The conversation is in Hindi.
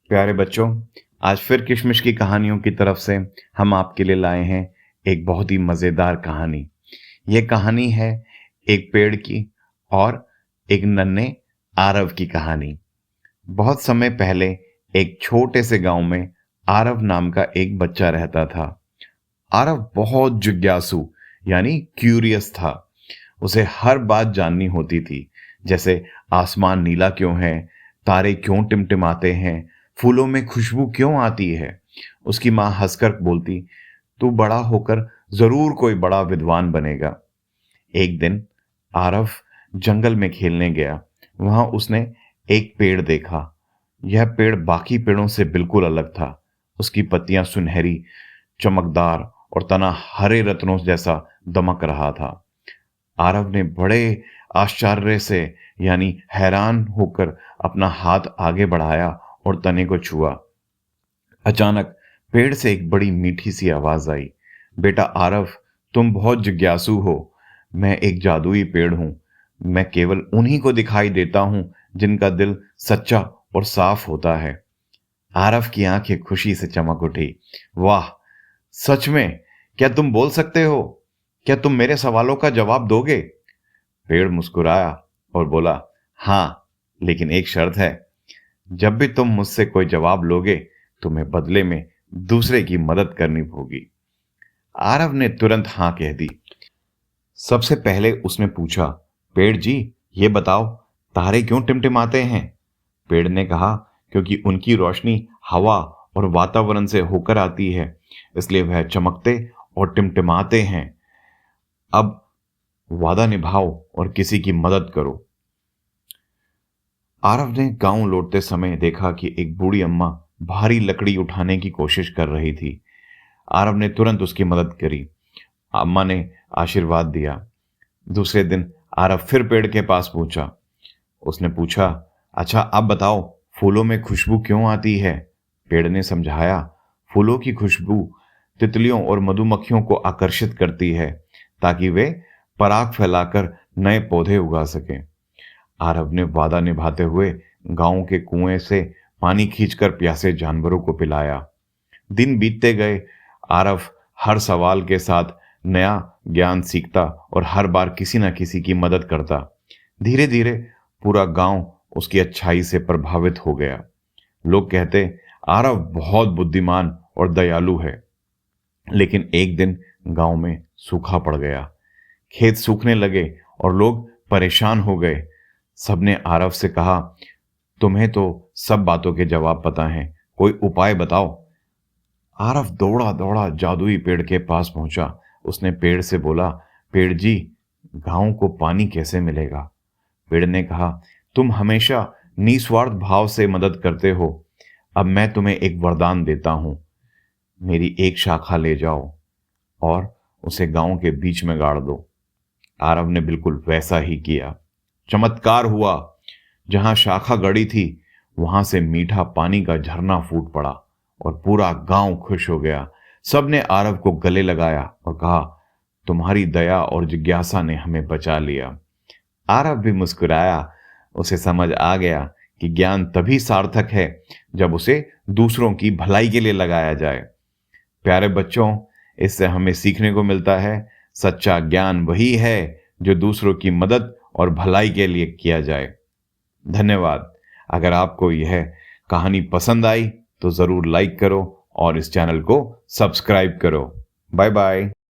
प्यारे बच्चों, आज फिर किशमिश की कहानियों की तरफ से हम आपके लिए लाए हैं एक बहुत ही मज़ेदार कहानी। ये कहानी है एक पेड़ की और एक नन्हे आरव की कहानी। बहुत समय पहले एक छोटे से गांव में आरव नाम का एक बच्चा रहता था। आरव बहुत जिज्ञासु यानी क्यूरियस था। उसे हर बात जाननी होती थी, जैसे आसमान नीला क्यों है, तारे क्यों टिमटिमाते हैं, फूलों में खुशबू क्यों आती है। उसकी माँ हंसकर बोलती, तू बड़ा होकर जरूर कोई बड़ा विद्वान बनेगा। एक दिन आरव जंगल में खेलने गया। वहां उसने एक पेड़ देखा। यह पेड़ बाकी पेड़ों से बिल्कुल अलग था। उसकी पत्तियां सुनहरी, चमकदार और तना हरे रत्नों जैसा दमक रहा था। आरव ने बड़े आश्चर्य से यानी हैरान होकर अपना हाथ आगे बढ़ाया और तने को छुआ। अचानक पेड़ से एक बड़ी मीठी सी आवाज आई, बेटा आरव, तुम बहुत जिज्ञासु हो। मैं एक जादुई पेड़ हूं। मैं केवल उन्हीं को दिखाई देता हूं जिनका दिल सच्चा और साफ होता है। आरव की आंखें खुशी से चमक उठी। वाह, सच में? क्या तुम बोल सकते हो? क्या तुम मेरे सवालों का जवाब दोगे? पेड़ मुस्कुराया और बोला, हाँ, लेकिन एक शर्त है। जब भी तुम मुझसे कोई जवाब लोगे, तुम्हें बदले में दूसरे की मदद करनी होगी। आरव ने तुरंत हां कह दी। सबसे पहले उसने पूछा, पेड़ जी, ये बताओ, तारे क्यों टिमटिमाते हैं? पेड़ ने कहा, क्योंकि उनकी रोशनी हवा और वातावरण से होकर आती है, इसलिए वह चमकते और टिमटिमाते हैं। अब वादा निभाओ और किसी की मदद करो। आरव ने गांव लौटते समय देखा कि एक बूढ़ी अम्मा भारी लकड़ी उठाने की कोशिश कर रही थी। आरव ने तुरंत उसकी मदद करी। अम्मा ने आशीर्वाद दिया। दूसरे दिन आरव फिर पेड़ के पास पहुंचा। उसने पूछा, अच्छा अब बताओ, फूलों में खुशबू क्यों आती है? पेड़ ने समझाया, फूलों की खुशबू तितलियों और मधुमक्खियों को आकर्षित करती है, ताकि वे पराग फैलाकर नए पौधे उगा सकें। आरव ने वादा निभाते हुए गांव के कुएं से पानी खींचकर प्यासे जानवरों को पिलाया। दिन बीतते गए। आरव हर सवाल के साथ नया ज्ञान सीखता और हर बार किसी न किसी की मदद करता। धीरे धीरे पूरा गांव उसकी अच्छाई से प्रभावित हो गया। लोग कहते, आरव बहुत बुद्धिमान और दयालु है। लेकिन एक दिन गांव में सूखा पड़ गया। खेत सूखने लगे और लोग परेशान हो गए। सबने आरव से कहा, तुम्हें तो सब बातों के जवाब पता हैं, कोई उपाय बताओ। आरव दौड़ा दौड़ा जादुई पेड़ के पास पहुंचा। उसने पेड़ से बोला, पेड़ जी, गांव को पानी कैसे मिलेगा? पेड़ ने कहा, तुम हमेशा निस्वार्थ भाव से मदद करते हो। अब मैं तुम्हें एक वरदान देता हूं। मेरी एक शाखा ले जाओ और उसे गांव के बीच में गाड़ दो। आरव ने बिल्कुल वैसा ही किया। चमत्कार हुआ। जहां शाखा गड़ी थी, वहां से मीठा पानी का झरना फूट पड़ा और पूरा गांव खुश हो गया। सबने आरव को गले लगाया और कहा, तुम्हारी दया और जिज्ञासा ने हमें बचा लिया। आरव भी मुस्कुराया। उसे समझ आ गया कि ज्ञान तभी सार्थक है जब उसे दूसरों की भलाई के लिए लगाया जाए। प्यारे बच्चों, इससे हमें सीखने को मिलता है, सच्चा ज्ञान वही है जो दूसरों की मदद और भलाई के लिए किया जाए। धन्यवाद। अगर आपको यह कहानी पसंद आई तो जरूर लाइक करो और इस चैनल को सब्सक्राइब करो। Bye bye.